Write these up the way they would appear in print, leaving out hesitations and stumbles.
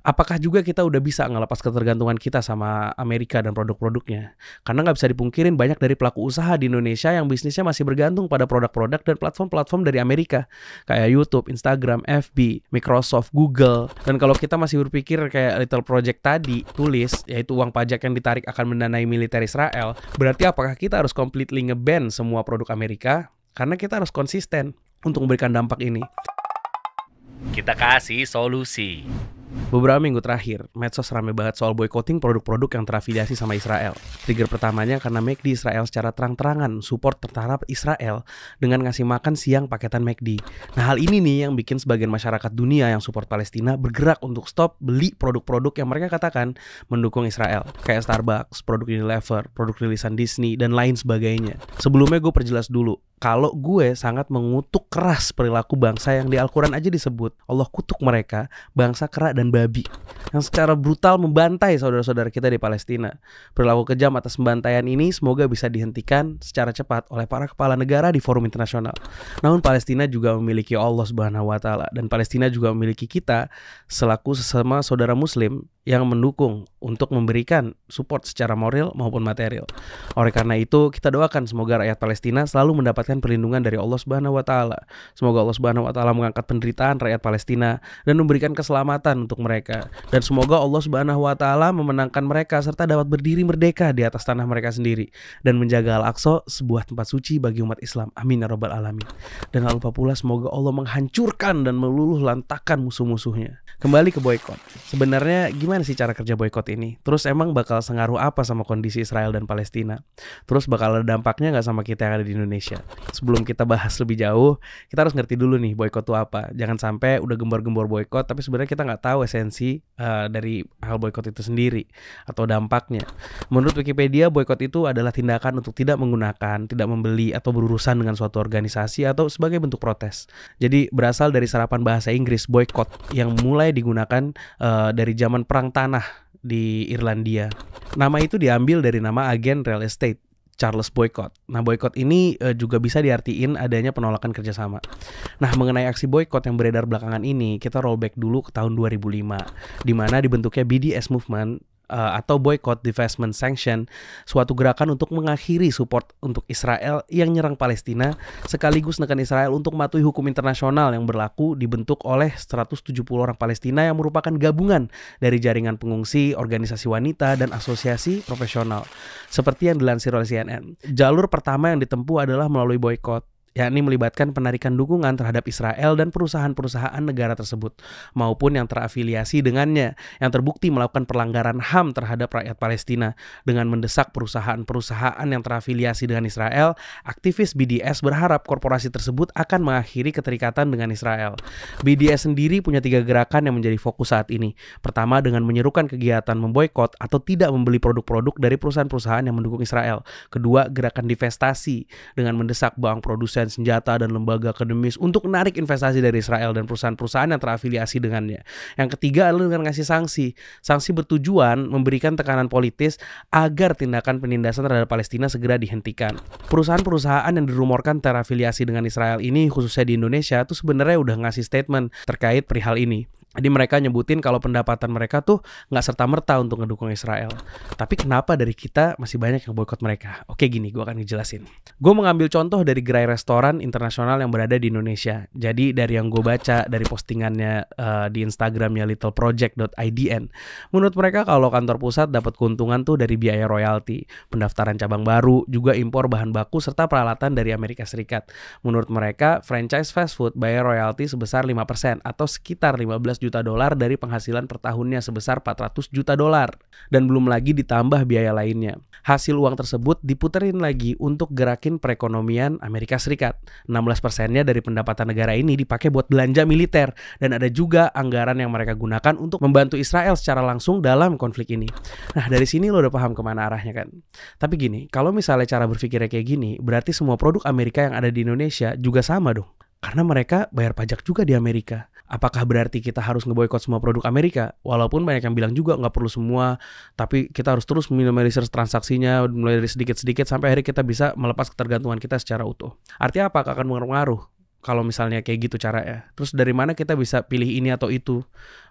Apakah juga kita udah bisa ngelepas ketergantungan kita sama Amerika dan produk-produknya? Karena nggak bisa dipungkirin banyak dari pelaku usaha di Indonesia yang bisnisnya masih bergantung pada produk-produk dan platform-platform dari Amerika. Kayak YouTube, Instagram, FB, Microsoft, Google. Dan kalau kita masih berpikir kayak Little Project tadi, tulis, yaitu uang pajak yang ditarik akan mendanai militer Israel, berarti apakah kita harus completely nge-ban semua produk Amerika? Karena kita harus konsisten untuk memberikan dampak ini. Kita kasih solusi. Beberapa minggu terakhir, medsos ramai banget soal boycotting produk-produk yang terafiliasi sama Israel. Trigger pertamanya karena McD Israel secara terang-terangan support tentara Israel dengan ngasih makan siang paketan McD. Nah, hal ini nih yang bikin sebagian masyarakat dunia yang support Palestina bergerak untuk stop beli produk-produk yang mereka katakan mendukung Israel. Kayak Starbucks, produk Unilever, produk rilisan Disney, dan lain sebagainya. Sebelumnya gue perjelas dulu, kalau gue sangat mengutuk keras perilaku bangsa yang di Al-Quran aja disebut Allah kutuk mereka, bangsa kera dan babi, yang secara brutal membantai saudara-saudara kita di Palestina. Perilaku kejam atas pembantaian ini semoga bisa dihentikan secara cepat oleh para kepala negara di forum internasional. Namun Palestina juga memiliki Allah Subhanahu wa Ta'ala, dan Palestina juga memiliki kita selaku sesama saudara muslim yang mendukung untuk memberikan support secara moral maupun material. Oleh karena itu, kita doakan semoga rakyat Palestina selalu mendapatkan perlindungan dari Allah Subhanahu wa Ta'ala. Semoga Allah Subhanahu wa Ta'ala mengangkat penderitaan rakyat Palestina dan memberikan keselamatan untuk mereka. Dan semoga Allah Subhanahu wa Ta'ala memenangkan mereka serta dapat berdiri merdeka di atas tanah mereka sendiri dan menjaga Al-Aqsa, sebuah tempat suci bagi umat Islam. Amin ya rabbal alamin. Dan lalu pula semoga Allah menghancurkan dan meluluh lantakan musuh-musuhnya. Kembali ke boykot. Sebenarnya gimana sih cara kerja boykot ini? Terus emang bakal sengaruh apa sama kondisi Israel dan Palestina? Terus bakal ada dampaknya nggak sama kita yang ada di Indonesia? Sebelum kita bahas lebih jauh, kita harus ngerti dulu nih boykot itu apa. Jangan sampai udah gembor-gembor boykot tapi sebenarnya kita nggak tahu esensi dari hal boykot itu sendiri atau dampaknya. Menurut Wikipedia, boykot itu adalah tindakan untuk tidak menggunakan, tidak membeli atau berurusan dengan suatu organisasi atau sebagai bentuk protes. Jadi berasal dari serapan bahasa Inggris boykot yang mulai digunakan dari zaman perang tanah di Irlandia. Nama itu diambil dari nama agen real estate Charles Boycott. Nah, boykot ini juga bisa diartiin adanya penolakan kerjasama. Nah, mengenai aksi boykot yang beredar belakangan ini, kita rollback dulu ke tahun 2005, di mana dibentuknya BDS Movement atau Boycott, Divestment, Sanction, suatu gerakan untuk mengakhiri support untuk Israel yang nyerang Palestina, sekaligus menekan Israel untuk mematuhi hukum internasional yang berlaku, dibentuk oleh 170 orang Palestina yang merupakan gabungan dari jaringan pengungsi, organisasi wanita, dan asosiasi profesional. Seperti yang dilansir oleh CNN, jalur pertama yang ditempuh adalah melalui boykot, yakni melibatkan penarikan dukungan terhadap Israel dan perusahaan-perusahaan negara tersebut, maupun yang terafiliasi dengannya, yang terbukti melakukan pelanggaran HAM terhadap rakyat Palestina. Dengan mendesak perusahaan-perusahaan yang terafiliasi dengan Israel, aktivis BDS berharap korporasi tersebut akan mengakhiri keterikatan dengan Israel. BDS sendiri punya 3 gerakan yang menjadi fokus saat ini. Pertama, dengan menyerukan kegiatan memboikot atau tidak membeli produk-produk dari perusahaan-perusahaan yang mendukung Israel. Kedua, gerakan divestasi dengan mendesak bank produsen senjata dan lembaga akademis untuk menarik investasi dari Israel dan perusahaan-perusahaan yang terafiliasi dengannya. Yang ketiga adalah dengan ngasih sanksi. Sanksi bertujuan memberikan tekanan politis agar tindakan penindasan terhadap Palestina segera dihentikan. Perusahaan-perusahaan yang dirumorkan terafiliasi dengan Israel ini, khususnya di Indonesia, tuh sebenarnya udah ngasih statement terkait perihal ini. Jadi mereka nyebutin kalau pendapatan mereka tuh nggak serta-merta untuk ngedukung Israel. Tapi kenapa dari kita masih banyak yang boikot mereka? Oke, gini, gue akan ngejelasin. Gue mengambil contoh dari gerai restoran internasional yang berada di Indonesia. Jadi dari yang gue baca dari postingannya di Instagramnya littleproject.idn, menurut mereka kalau kantor pusat dapat keuntungan tuh dari biaya royalti, pendaftaran cabang baru, juga impor bahan baku serta peralatan dari Amerika Serikat. Menurut mereka, franchise fast food bayar royalti sebesar 5% atau sekitar 15 juta dolar dari penghasilan per tahunnya sebesar 400 juta dolar, dan belum lagi ditambah biaya lainnya. Hasil uang tersebut diputerin lagi untuk gerakin perekonomian Amerika Serikat. 16%-nya dari pendapatan negara ini dipakai buat belanja militer, dan ada juga anggaran yang mereka gunakan untuk membantu Israel secara langsung dalam konflik ini. Nah, dari sini lo udah paham kemana arahnya kan? Tapi gini, kalau misalnya cara berpikirnya kayak gini, berarti semua produk Amerika yang ada di Indonesia juga sama dong. Karena mereka bayar pajak juga di Amerika. Apakah berarti kita harus ngeboikot semua produk Amerika? Walaupun banyak yang bilang juga nggak perlu semua, tapi kita harus terus minimalisir transaksinya mulai dari sedikit-sedikit sampai akhirnya kita bisa melepas ketergantungan kita secara utuh. Artinya apa? Akan mengaruh kalau misalnya kayak gitu caranya. Terus dari mana kita bisa pilih ini atau itu?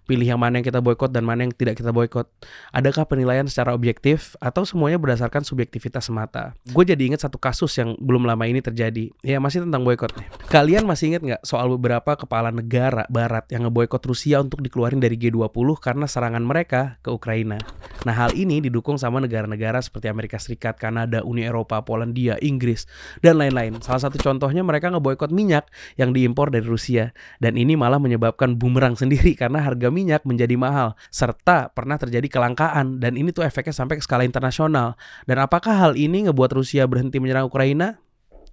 pilih yang mana yang kita boikot dan mana yang tidak kita boikot? Adakah penilaian secara objektif atau semuanya berdasarkan subjektivitas semata? Gue jadi ingat satu kasus yang belum lama ini terjadi. Ya masih tentang boikot nih. Kalian masih ingat nggak soal beberapa kepala negara barat yang ngeboikot Rusia untuk dikeluarin dari G20 karena serangan mereka ke Ukraina? Nah hal ini didukung sama negara-negara seperti Amerika Serikat, Kanada, Uni Eropa, Polandia, Inggris, dan lain-lain. Salah satu contohnya mereka ngeboikot minyak yang diimpor dari Rusia. Dan ini malah menyebabkan bumerang sendiri karena harga minyak menjadi mahal. Serta pernah terjadi kelangkaan dan ini tuh efeknya sampai ke skala internasional. Dan apakah hal ini ngebuat Rusia berhenti menyerang Ukraina?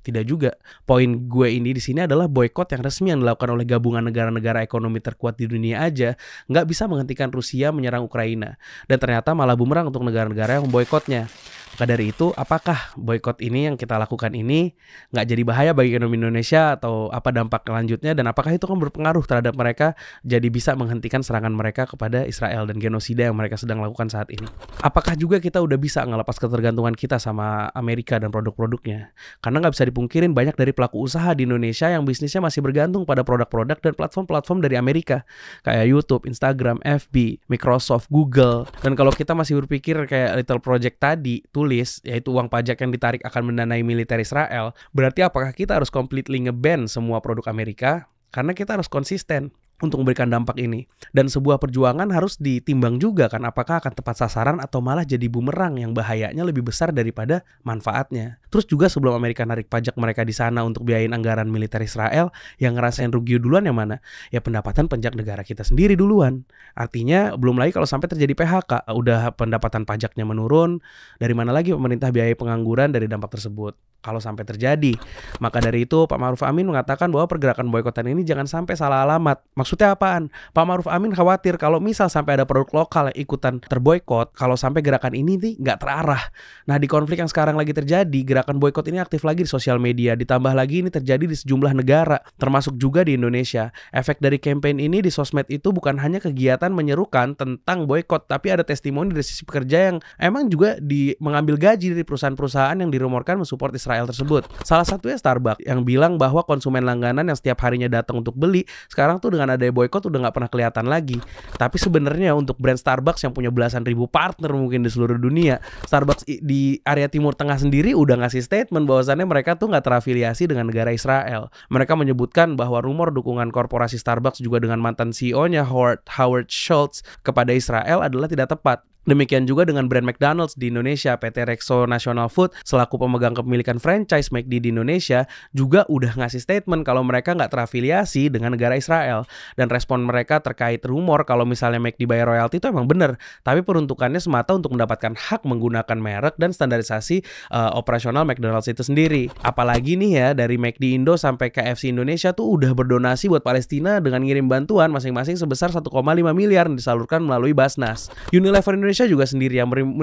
Tidak juga. Poin gue ini di sini adalah boikot yang resmi yang dilakukan oleh gabungan negara-negara ekonomi terkuat di dunia aja nggak bisa menghentikan Rusia menyerang Ukraina. Dan ternyata malah bumerang untuk negara-negara yang memboikotnya. Maka dari itu, apakah boikot ini yang kita lakukan ini nggak jadi bahaya bagi ekonomi Indonesia atau apa dampak lanjutnya, dan apakah itu kan berpengaruh terhadap mereka jadi bisa menghentikan serangan mereka kepada Israel dan genosida yang mereka sedang lakukan saat ini? Apakah juga kita udah bisa ngelepas ketergantungan kita sama Amerika dan produk-produknya? Karena nggak bisa dipungkirin banyak dari pelaku usaha di Indonesia yang bisnisnya masih bergantung pada produk-produk dan platform-platform dari Amerika kayak YouTube, Instagram, FB, Microsoft, Google. Dan kalau kita masih berpikir kayak Little Project tadi tulis, yaitu uang pajak yang ditarik akan mendanai militer Israel, berarti apakah kita harus completely nge-ban semua produk Amerika? Karena kita harus konsisten untuk memberikan dampak ini. Dan sebuah perjuangan harus ditimbang juga kan, apakah akan tepat sasaran atau malah jadi bumerang yang bahayanya lebih besar daripada manfaatnya. Terus juga sebelum Amerika narik pajak mereka di sana untuk biayain anggaran militer Israel, yang ngerasain rugi duluan yang mana? Ya pendapatan pajak negara kita sendiri duluan. Artinya belum lagi kalau sampai terjadi PHK, udah pendapatan pajaknya menurun, dari mana lagi pemerintah biayai pengangguran dari dampak tersebut? Kalau sampai terjadi. Maka dari itu Pak Ma'ruf Amin mengatakan bahwa pergerakan boikotan ini jangan sampai salah alamat. Maksudnya apaan? Pak Ma'ruf Amin khawatir kalau misal sampai ada produk lokal yang ikutan terboikot, kalau sampai gerakan ini nih nggak terarah. Nah di konflik yang sekarang lagi terjadi, gerakan boikot ini aktif lagi di sosial media. Ditambah lagi ini terjadi di sejumlah negara, termasuk juga di Indonesia. Efek dari campaign ini di sosmed itu bukan hanya kegiatan menyerukan tentang boikot, tapi ada testimoni dari sisi pekerja yang emang juga mengambil gaji dari perusahaan-perusahaan yang dirumorkan mensupport Israel tersebut. Salah satunya Starbucks yang bilang bahwa konsumen langganan yang setiap harinya datang untuk beli, sekarang tuh dengan adanya boykot udah nggak pernah kelihatan lagi. Tapi sebenarnya untuk brand Starbucks yang punya belasan ribu partner mungkin di seluruh dunia, Starbucks di area Timur Tengah sendiri udah ngasih statement bahwasannya mereka tuh nggak terafiliasi dengan negara Israel. Mereka menyebutkan bahwa rumor dukungan korporasi Starbucks juga dengan mantan CEO-nya Howard Schultz kepada Israel adalah tidak tepat. Demikian juga dengan brand McDonald's di Indonesia. PT Rexo National Food selaku pemegang kepemilikan franchise McD di Indonesia juga udah ngasih statement kalau mereka nggak terafiliasi dengan negara Israel. Dan respon mereka terkait rumor kalau misalnya McD bayar royalti itu emang benar, tapi peruntukannya semata untuk mendapatkan hak menggunakan merek dan standarisasi operasional McDonald's itu sendiri. Apalagi nih ya, dari McD Indo sampai KFC Indonesia tuh udah berdonasi buat Palestina dengan ngirim bantuan masing-masing sebesar 1,5 miliar yang disalurkan melalui Basnas. Unilever Indonesia juga sendiri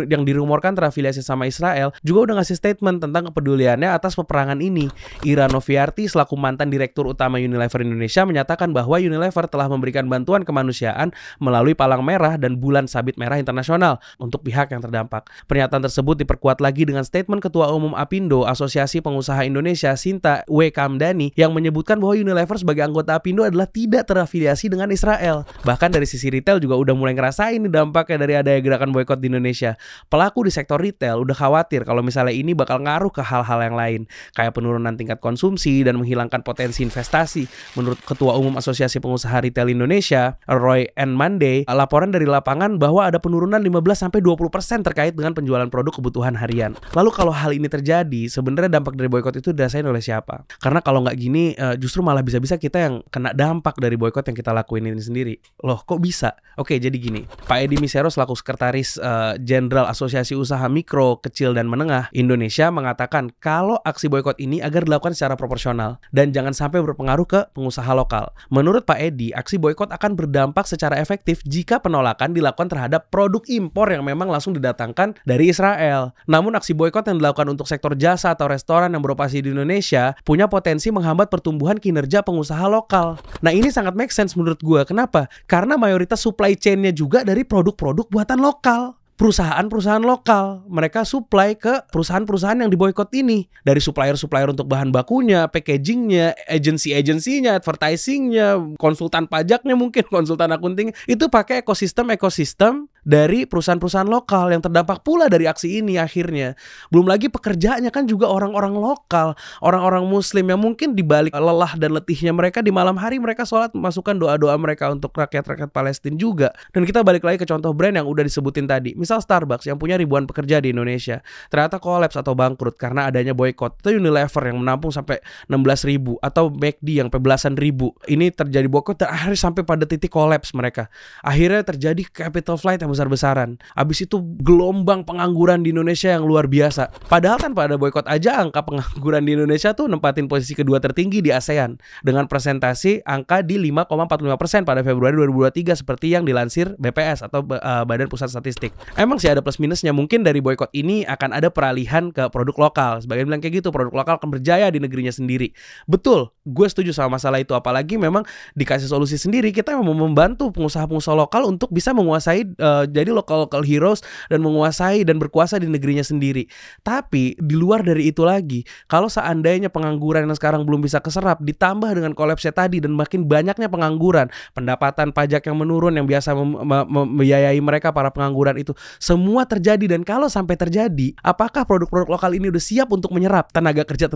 yang dirumorkan terafiliasi sama Israel juga udah ngasih statement tentang kepeduliannya atas peperangan ini. Ira Noviarti selaku mantan direktur utama Unilever Indonesia menyatakan bahwa Unilever telah memberikan bantuan kemanusiaan melalui Palang Merah dan Bulan Sabit Merah Internasional untuk pihak yang terdampak. Pernyataan tersebut diperkuat lagi dengan statement Ketua Umum Apindo, Asosiasi Pengusaha Indonesia, Sinta W. Kamdani, yang menyebutkan bahwa Unilever sebagai anggota Apindo adalah tidak terafiliasi dengan Israel. Bahkan dari sisi retail juga udah mulai ngerasain dampaknya dari adanya gerakan boikot di Indonesia. Pelaku di sektor retail udah khawatir kalau misalnya ini bakal ngaruh ke hal-hal yang lain, kayak penurunan tingkat konsumsi dan menghilangkan potensi investasi. Menurut Ketua Umum Asosiasi Pengusaha Retail Indonesia, Roy N. Monday, laporan dari lapangan bahwa ada penurunan 15-20% terkait dengan penjualan produk kebutuhan harian. Lalu kalau hal ini terjadi, sebenarnya dampak dari boikot itu dirasain oleh siapa? Karena kalau nggak gini, justru malah bisa-bisa kita yang kena dampak dari boikot yang kita lakuin ini sendiri. Loh, kok bisa? Oke, jadi gini. Pak Edi Misero selaku Sekretaris Jenderal Asosiasi Usaha Mikro, Kecil dan Menengah Indonesia mengatakan kalau aksi boikot ini agar dilakukan secara proporsional dan jangan sampai berpengaruh ke pengusaha lokal. Menurut Pak Edi, aksi boikot akan berdampak secara efektif jika penolakan dilakukan terhadap produk impor yang memang langsung didatangkan dari Israel. Namun aksi boikot yang dilakukan untuk sektor jasa atau restoran yang beroperasi di Indonesia punya potensi menghambat pertumbuhan kinerja pengusaha lokal. Nah ini sangat make sense menurut gue. Kenapa? Karena mayoritas supply chain-nya juga dari produk-produk buatan lokal. perusahaan-perusahaan lokal. Mereka supply ke perusahaan-perusahaan yang diboikot ini. Dari supplier-supplier untuk bahan bakunya, packagingnya, agency-agensinya, advertisingnya, konsultan pajaknya mungkin, konsultan akunting. Itu pakai ekosistem dari perusahaan-perusahaan lokal yang terdampak pula dari aksi ini akhirnya. Belum lagi pekerjaannya kan juga orang-orang lokal, orang-orang muslim yang mungkin dibalik lelah dan letihnya mereka di malam hari mereka sholat masukkan doa-doa mereka untuk rakyat-rakyat Palestina juga. Dan kita balik lagi ke contoh brand yang udah disebutin tadi. Misal Starbucks yang punya ribuan pekerja di Indonesia ternyata kolaps atau bangkrut karena adanya boykot. Atau Unilever yang menampung sampai 16.000, atau McD yang belasan ribu. Ini terjadi boykot dan akhirnya sampai pada titik kolaps mereka. Akhirnya terjadi capital flight yang besar-besaran. Habis itu gelombang pengangguran di Indonesia yang luar biasa. Padahal kan pada boykot aja angka pengangguran di Indonesia tuh nempatin posisi kedua tertinggi di ASEAN dengan presentasi angka di 5,45% pada Februari 2023 seperti yang dilansir BPS atau Badan Pusat Statistik. Emang sih ada plus minusnya, mungkin dari boykot ini akan ada peralihan ke produk lokal. Sebagian bilang kayak gitu, produk lokal akan berjaya di negerinya sendiri. Betul, gue setuju sama masalah itu. Apalagi memang dikasih solusi sendiri, kita mau membantu pengusaha-pengusaha lokal untuk bisa menguasai jadi local heroes dan menguasai dan berkuasa di negerinya sendiri. Tapi di luar dari itu lagi, kalau seandainya pengangguran yang sekarang belum bisa keserap ditambah dengan kolapsnya tadi dan makin banyaknya pengangguran, pendapatan pajak yang menurun yang biasa membiayai mereka para pengangguran itu, semua terjadi. Dan kalau sampai terjadi, apakah produk-produk lokal ini udah siap untuk menyerap tenaga kerja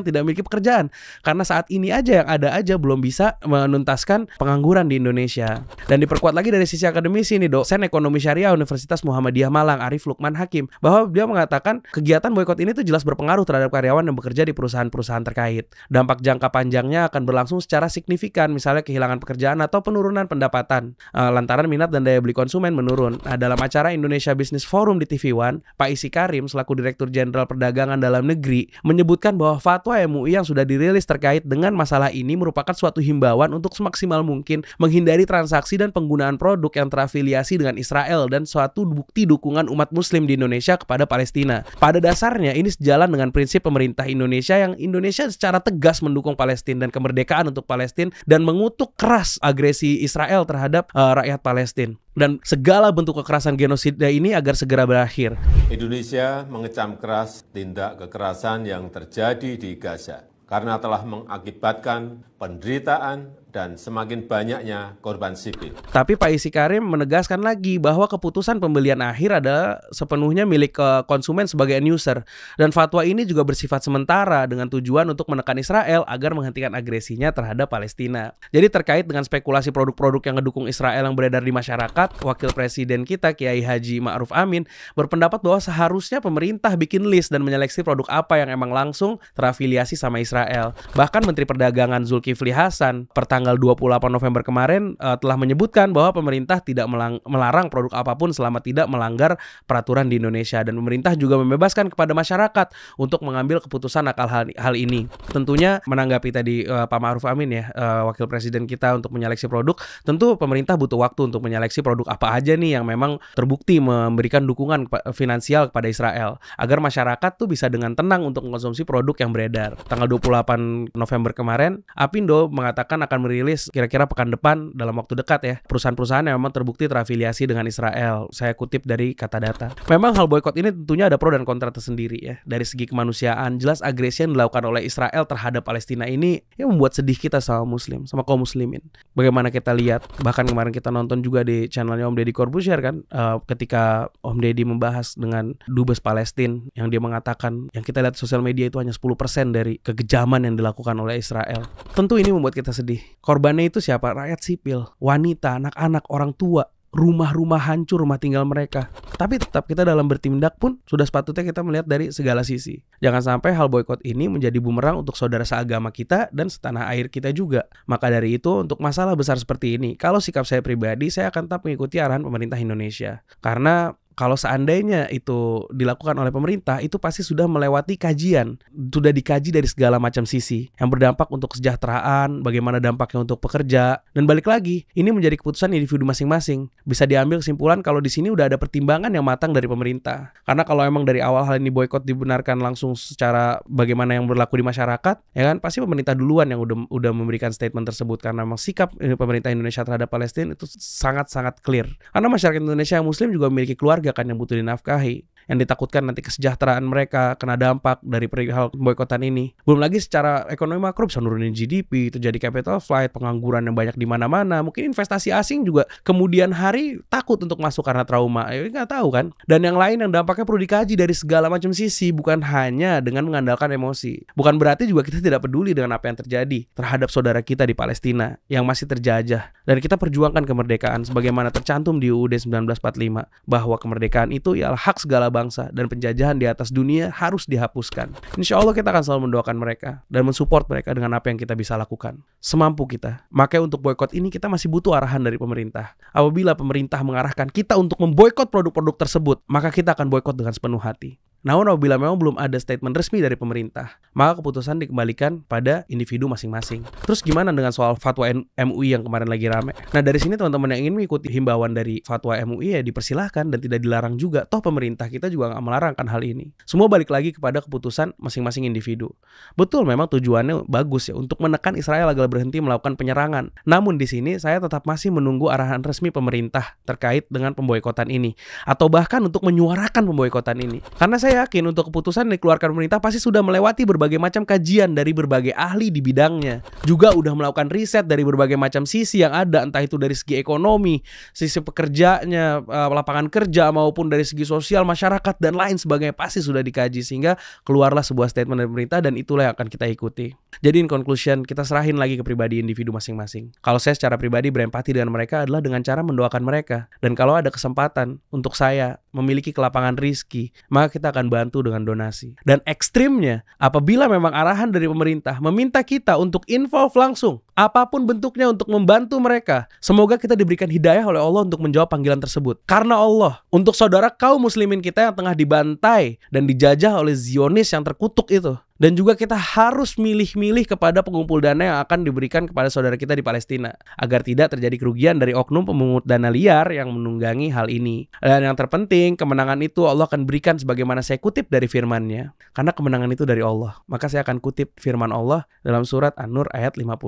yang tidak memiliki pekerjaan? Karena saat ini aja yang ada aja belum bisa menuntaskan pengangguran di Indonesia. Dan diperkuat lagi dari sisi akademisi nih, dosen ekonomi syariah Universitas Muhammadiyah Malang Arif Lukman Hakim, bahwa dia mengatakan kegiatan boykot ini tuh jelas berpengaruh terhadap karyawan yang bekerja di perusahaan-perusahaan terkait. Dampak jangka panjangnya akan berlangsung secara signifikan, misalnya kehilangan pekerjaan atau penurunan pendapatan lantaran minat dan daya beli konsumen menurun. Nah, dalam acara Indonesia Business Forum di TV One, Pak Isi Karim selaku Direktur Jenderal Perdagangan Dalam Negeri menyebutkan bahwa fatwa MUI yang sudah dirilis terkait dengan masalah ini merupakan suatu himbauan untuk semaksimal mungkin menghindari transaksi dan penggunaan produk yang terafiliasi dengan Israel dan suatu bukti dukungan umat muslim di Indonesia kepada Palestina. Pada dasarnya ini sejalan dengan prinsip pemerintah Indonesia yang Indonesia secara tegas mendukung Palestina dan kemerdekaan untuk Palestina dan mengutuk keras agresi Israel terhadap rakyat Palestina dan segala bentuk kekerasan genosida ini agar segera berakhir. Indonesia mengecam keras tindak kekerasan yang terjadi di Gaza karena telah mengakibatkan penderitaan dan semakin banyaknya korban sipil. Tapi Pak Isi Karim menegaskan lagi bahwa keputusan pembelian akhir adalah sepenuhnya milik konsumen sebagai end user. Dan fatwa ini juga bersifat sementara dengan tujuan untuk menekan Israel agar menghentikan agresinya terhadap Palestina. Jadi terkait dengan spekulasi produk-produk yang mendukung Israel yang beredar di masyarakat, Wakil Presiden kita Kiai Haji Ma'ruf Amin berpendapat bahwa seharusnya pemerintah bikin list dan menyeleksi produk apa yang emang langsung terafiliasi sama Israel. Bahkan Menteri Perdagangan Zulkifli Hasan pertanggal 28 November kemarin telah menyebutkan bahwa pemerintah tidak melarang produk apapun selama tidak melanggar peraturan di Indonesia, dan pemerintah juga membebaskan kepada masyarakat untuk mengambil keputusan akan hal ini. Tentunya menanggapi tadi Pak Ma'ruf Amin ya, Wakil Presiden kita untuk menyeleksi produk, tentu pemerintah butuh waktu untuk menyeleksi produk apa aja nih yang memang terbukti memberikan dukungan finansial kepada Israel agar masyarakat tuh bisa dengan tenang untuk mengkonsumsi produk yang beredar. Tanggal 28 November kemarin, Apindo mengatakan akan merilis kira-kira pekan depan dalam waktu dekat ya perusahaan-perusahaan yang memang terbukti terafiliasi dengan Israel. Saya kutip dari kata data. Memang hal boykot ini tentunya ada pro dan kontra tersendiri ya. Dari segi kemanusiaan, jelas agresi yang dilakukan oleh Israel terhadap Palestina ini ya membuat sedih kita sama muslim, sama kaum muslimin. Bagaimana kita lihat, bahkan kemarin kita nonton juga di channelnya Om Deddy Corbuzier kan, ketika Om Deddy membahas dengan Dubes Palestina yang dia mengatakan yang kita lihat di sosial media itu hanya 10% dari kekejaman yang dilakukan oleh Israel. Tentu ini membuat kita sedih. Korbannya itu siapa? Rakyat sipil, wanita, anak-anak, orang tua, rumah-rumah hancur, rumah tinggal mereka. Tapi tetap kita dalam bertindak pun sudah sepatutnya kita melihat dari segala sisi. Jangan sampai hal boykot ini menjadi bumerang untuk saudara seagama kita dan setanah air kita juga. Maka dari itu, untuk masalah besar seperti ini, kalau sikap saya pribadi, saya akan tetap mengikuti arahan pemerintah Indonesia. Karena kalau seandainya itu dilakukan oleh pemerintah, itu pasti sudah melewati kajian, sudah dikaji dari segala macam sisi yang berdampak untuk kesejahteraan, bagaimana dampaknya untuk pekerja, dan balik lagi, ini menjadi keputusan individu masing-masing. Bisa diambil kesimpulan kalau di sini udah ada pertimbangan yang matang dari pemerintah. Karena kalau emang dari awal hal ini boykot dibenarkan langsung secara bagaimana yang berlaku di masyarakat, ya kan pasti pemerintah duluan yang udah memberikan statement tersebut, karena memang sikap pemerintah Indonesia terhadap Palestina itu sangat-sangat clear. Karena masyarakat Indonesia yang Muslim juga memiliki keluarga keluarga kan yang butuh dinafkahi. Yang ditakutkan nanti kesejahteraan mereka kena dampak dari perihal boikotan ini. Belum lagi secara ekonomi makro bisa nurunin GDP, terjadi capital flight, pengangguran yang banyak di mana-mana. Mungkin investasi asing juga kemudian hari takut untuk masuk karena trauma. Ya nggak tahu kan. Dan yang lain yang dampaknya perlu dikaji dari segala macam sisi, bukan hanya dengan mengandalkan emosi. Bukan berarti juga kita tidak peduli dengan apa yang terjadi terhadap saudara kita di Palestina yang masih terjajah. Dan kita perjuangkan kemerdekaan sebagaimana tercantum di UUD 1945 bahwa kemerdekaan itu ialah hak segala bangsa dan penjajahan di atas dunia harus dihapuskan. Insya Allah kita akan selalu mendoakan mereka dan mensupport mereka dengan apa yang kita bisa lakukan semampu kita. Makanya untuk boykot ini kita masih butuh arahan dari pemerintah. Apabila pemerintah mengarahkan kita untuk memboykot produk-produk tersebut, maka kita akan boykot dengan sepenuh hati. Namun apabila memang belum ada statement resmi dari pemerintah, maka keputusan dikembalikan pada individu masing-masing. Terus gimana dengan soal fatwa MUI yang kemarin lagi rame? Nah dari sini teman-teman yang ingin mengikuti himbauan dari fatwa MUI ya dipersilahkan dan tidak dilarang juga. Toh pemerintah kita juga nggak melarangkan hal ini. Semua balik lagi kepada keputusan masing-masing individu. Betul memang tujuannya bagus ya untuk menekan Israel agar berhenti melakukan penyerangan. Namun di sini saya tetap masih menunggu arahan resmi pemerintah terkait dengan pemboikotan ini atau bahkan untuk menyuarakan pemboikotan ini. Karena saya yakin untuk keputusan yang dikeluarkan pemerintah pasti sudah melewati berbagai macam kajian dari berbagai ahli di bidangnya. Juga udah melakukan riset dari berbagai macam sisi yang ada, entah itu dari segi ekonomi, sisi pekerjanya, lapangan kerja, maupun dari segi sosial, masyarakat, dan lain sebagainya pasti sudah dikaji. Sehingga keluarlah sebuah statement dari pemerintah dan itulah yang akan kita ikuti. Jadi in conclusion, kita serahin lagi ke pribadi individu masing-masing. Kalau saya secara pribadi berempati dengan mereka adalah dengan cara mendoakan mereka. Dan kalau ada kesempatan untuk saya memiliki kelapangan rizki, maka kita akan bantu dengan donasi. Dan ekstrimnya, apabila memang arahan dari pemerintah meminta kita untuk involve langsung, apapun bentuknya untuk membantu mereka, semoga kita diberikan hidayah oleh Allah untuk menjawab panggilan tersebut. Karena Allah, untuk saudara kaum muslimin kita yang tengah dibantai dan dijajah oleh Zionis yang terkutuk itu. Dan juga kita harus milih-milih kepada pengumpul dana yang akan diberikan kepada saudara kita di Palestina, agar tidak terjadi kerugian dari oknum pemungut dana liar yang menunggangi hal ini. Dan yang terpenting, kemenangan itu Allah akan berikan sebagaimana saya kutip dari firman-Nya. Karena kemenangan itu dari Allah. Maka saya akan kutip firman Allah dalam surat An-Nur ayat 55.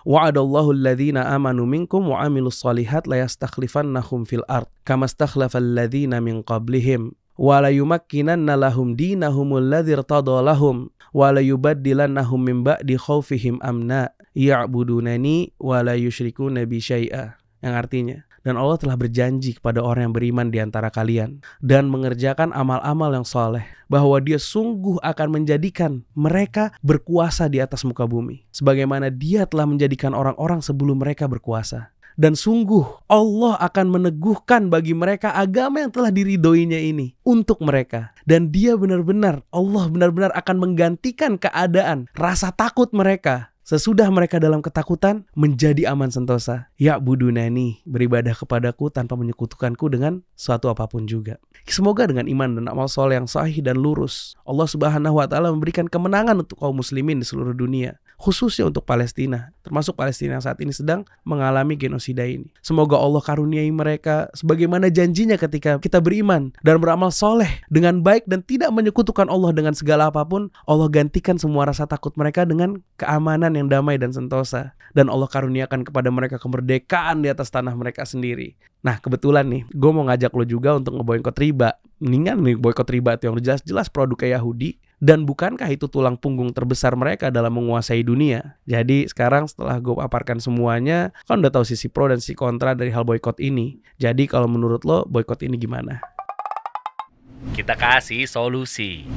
Wa'adallahu alladhina amanu minkum wa amilus solihat layastakhlifannahum fil ard kama stakhlafal ladzina min qablihim wa la yumakkinanna lahum dinahumul ladzi irtada lahum wa la yubaddilannahum min ba'di khaufihim amna ya'budunani wa la yusyrikuna bi syai'a. Yang artinya, dan Allah telah berjanji kepada orang yang beriman di antara kalian dan mengerjakan amal-amal yang soleh, bahwa Dia sungguh akan menjadikan mereka berkuasa di atas muka bumi, sebagaimana Dia telah menjadikan orang-orang sebelum mereka berkuasa. Dan sungguh Allah akan meneguhkan bagi mereka agama yang telah diridhoinya ini untuk mereka. Dan Allah benar-benar akan menggantikan keadaan rasa takut mereka sesudah mereka dalam ketakutan menjadi aman sentosa. Ya'budunani, beribadah kepadaku tanpa menyekutukanku dengan suatu apapun juga. Semoga dengan iman dan amal soleh yang sahih dan lurus, Allah Subhanahu wa Ta'ala memberikan kemenangan untuk kaum muslimin di seluruh dunia, khususnya untuk Palestina, termasuk Palestina yang saat ini sedang mengalami genosida ini. Semoga Allah karuniai mereka sebagaimana janjinya ketika kita beriman dan beramal soleh dengan baik dan tidak menyekutukan Allah dengan segala apapun. Allah gantikan semua rasa takut mereka dengan keamanan yang damai dan sentosa, dan Allah karuniakan kepada mereka kemerdekaan di atas tanah mereka sendiri. Nah kebetulan nih, gue mau ngajak lo juga untuk ngeboikot riba. Mendingan nih boikot riba itu yang jelas-jelas produknya Yahudi. Dan bukankah itu tulang punggung terbesar mereka dalam menguasai dunia? Jadi sekarang setelah gue paparkan semuanya, kan udah tahu sisi pro dan sisi kontra dari hal boikot ini. Jadi kalau menurut lo boikot ini gimana? Kita kasih solusi.